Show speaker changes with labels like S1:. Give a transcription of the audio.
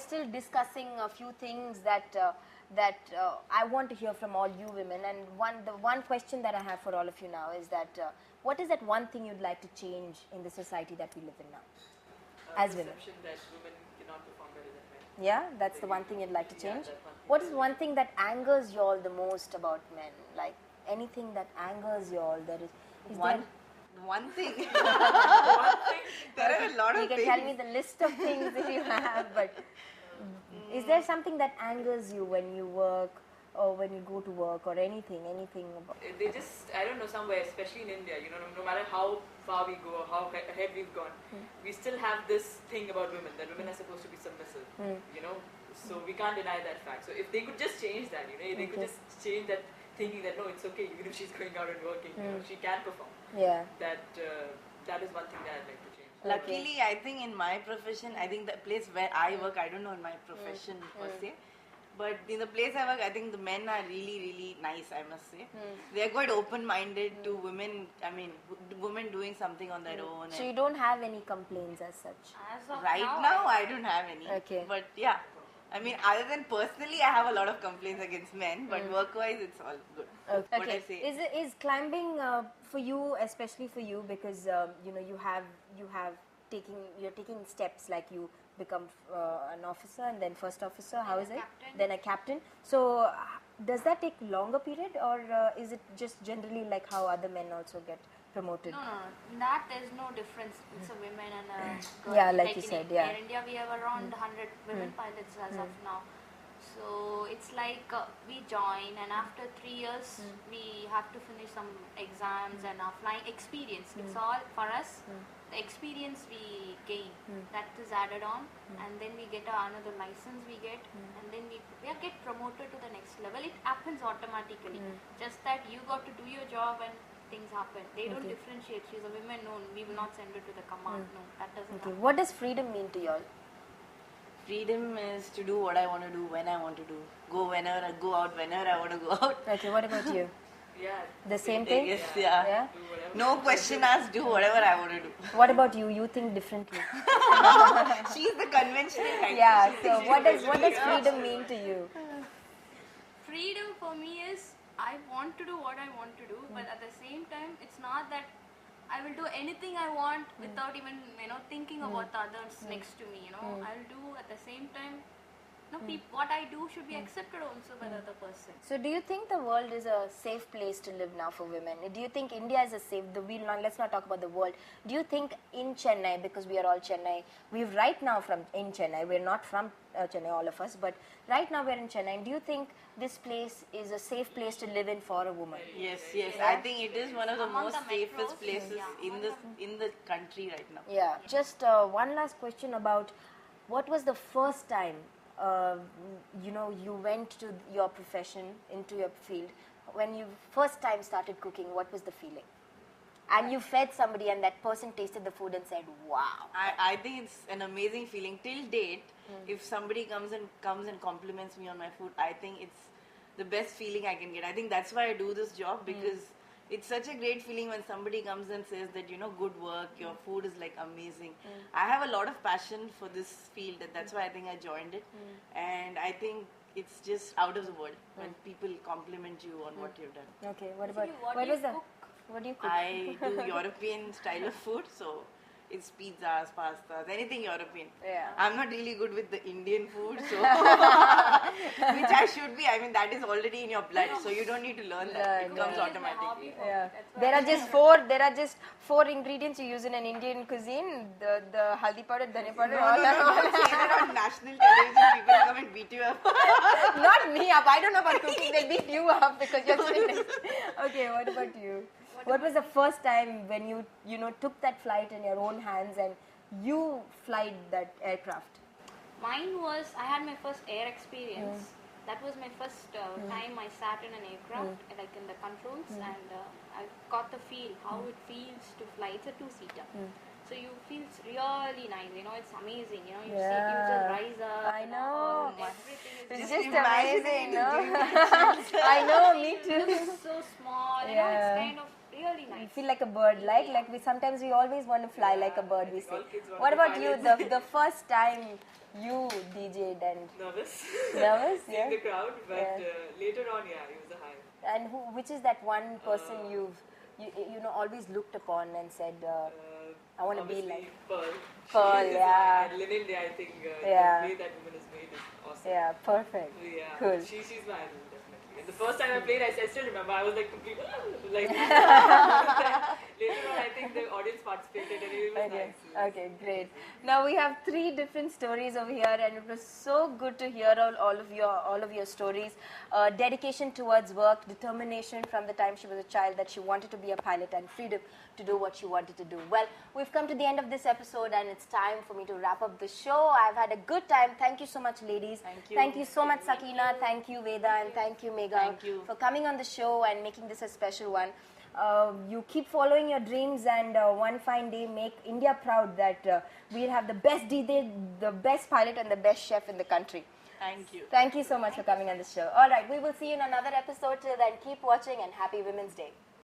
S1: still discussing a few things that I want to hear from all you women. And the one question that I have for all of you now is that what is that one thing you'd like to change in the society that we live in now, as women?
S2: Perception that women cannot perform better than men.
S1: Yeah, that's the one thing you'd like to change.
S2: Yeah,
S1: what is one thing that angers you all the most about men? Like anything that angers you all? There is
S3: one thing.
S2: One thing.
S3: There are a lot of
S1: things. You can tell me the list of things if you have, but is there something that angers you when you work or when you go to work or anything about?
S2: They just, I don't know, somewhere, especially in India, you know, no matter how far we go, how ahead we've gone, we still have this thing about women, that women are supposed to be submissive, you know, so we can't deny that fact. So if they could just change that, you know, they could just change that thinking that no, it's okay, even if she's going out and working, you know, she can perform.
S1: Yeah.
S2: That is one thing that I'd like to change.
S3: Luckily, I think in my profession, I think the place where I work, I don't know in my profession per se, but in the place I work, I think the men are really, really nice, I must say. They are quite open-minded to women, I mean, women doing something on their own.
S1: So you don't have any complaints as such?
S3: Right now, I don't have any.
S1: Okay.
S3: But yeah, I mean, other than personally, I have a lot of complaints against men, but work-wise, it's all good.
S1: Okay.
S3: What I say.
S1: Is climbing for you, especially for you, because you know you're taking steps, like you become an officer and then first officer. How is it? Then a captain. So does that take longer period, or is it just generally like how other men also get promoted?
S4: No. In that there's no difference. It's a women and a girl.
S1: Yeah, like you said.
S4: In
S1: Yeah.
S4: Air India we have around 100 women pilots as of now. So it's like we join, and after 3 years we have to finish some exams and our flying experience. It's all for us. The experience we gain, that is added on, and then we get another license we get, and then we get promoted to the next level. It happens automatically. Just that you got to do your job and things happen. They don't differentiate. She's a woman, no, we will not send her to the command. No, that doesn't happen.
S1: What does freedom mean to you all?
S3: Freedom is to do what I want to do when I want to do. Go out whenever I want to go out.
S1: Okay, what about you?
S2: Yeah.
S1: The same thing?
S3: Yes, yeah.
S2: Do whatever.
S3: No question asked, do whatever I want to do.
S1: What about you? You think differently?
S3: She's the conventional kind.
S1: Yeah, so what does freedom mean to you?
S4: Freedom for me is I want to do what I want to do, but at the same time, it's not that I will do anything I want without even thinking about the others next to me. I'll do at the same time. What I do should be accepted also by the other person.
S1: So do you think the world is a safe place to live now for women? Do you think India is a safe, let's not talk about the world. Do you think in Chennai, because we are all Chennai, we're right now in Chennai, we're not from Chennai, all of us, but right now we're in Chennai. Do you think this place is a safe place to live in for a woman?
S3: Yes. I think it is one of the most safest places in the country right now.
S1: Yeah. Just one last question about what was the first time you went to your profession, into your field, when you first time started cooking, what was the feeling? And you fed somebody and that person tasted the food and said, wow.
S3: I think it's an amazing feeling. Till date, if somebody comes and compliments me on my food, I think it's the best feeling I can get. I think that's why I do this job, because it's such a great feeling when somebody comes and says that, good work, your food is like amazing. I have a lot of passion for this field, and that's why I think I joined it. And I think it's just out of the world when people compliment you on what you've done.
S1: Okay, what do you cook?
S3: I do European style of food, so it's pizzas, pastas, anything European.
S1: Yeah.
S3: I'm not really good with the Indian food, so which I should be. I mean, that is already in your blood, so you don't need to learn that. It comes automatically.
S1: Yeah. There are just four ingredients you use in an Indian cuisine: the haldi powder, dhania powder.
S3: Don't say that on national television. People come and beat you up.
S1: Not me up. I don't know about cooking. They'll beat you up because you're sitting. Okay, what about you? What was the first time when you took that flight in your own hands and you flied that aircraft?
S4: Mine was, I had my first air experience. That was my first time I sat in an aircraft, like in the controls, and I got the feel, how it feels to fly. It's a two-seater. So you feel really nice, it's amazing, you just rise up.
S1: I know.
S4: Everything
S1: It's
S4: is
S1: just amazing, no? I know, me too.
S4: It's so small,
S1: Yeah.
S4: it's kind of really
S1: You
S4: nice.
S1: feel like a bird, like we sometimes we always want to fly like a bird. We
S2: think
S1: say.
S2: all kids want
S1: What
S2: to be
S1: about you?
S2: pilots.
S1: The first time you DJ'd and
S2: Nervous.
S1: nervous,
S2: Seeing
S1: yeah.
S2: the crowd, but
S1: Yeah.
S2: later on, yeah, it was a high.
S1: And which is that one person you know always looked upon and said, I want to be
S2: Obviously,
S1: like
S2: Pearl.
S1: Pearl,
S2: She is,
S1: yeah.
S2: And Lynn India, I think
S1: Yeah.
S2: the way that woman is made is awesome.
S1: yeah, perfect,
S2: Yeah,
S1: cool.
S2: she's my idol, definitely. And the first time I played, I still remember, I was like completely like. Later on, I think the audience participated and it was
S1: Okay,
S2: nice.
S1: okay, great. Now we have 3 different stories over here, and it was so good to hear all of your stories. Dedication towards work, determination from the time she was a child that she wanted to be a pilot, and freedom to do what she wanted to do. Well, we've come to the end of this episode, and it's time for me to wrap up the show. I've had a good time. Thank you so much, ladies.
S3: Thank you.
S1: Thank you so much, Sakina. Thank you, Veda, and thank you, Megha,
S3: Thank you.
S1: for coming on the show and making this a special one. You keep following your dreams, and one fine day make India proud that we'll have the best DJ, the best pilot, and the best chef in the country.
S3: Thank you.
S1: Thank you so much for coming on the show. All right, we will see you in another episode. Till then, keep watching and happy Women's Day.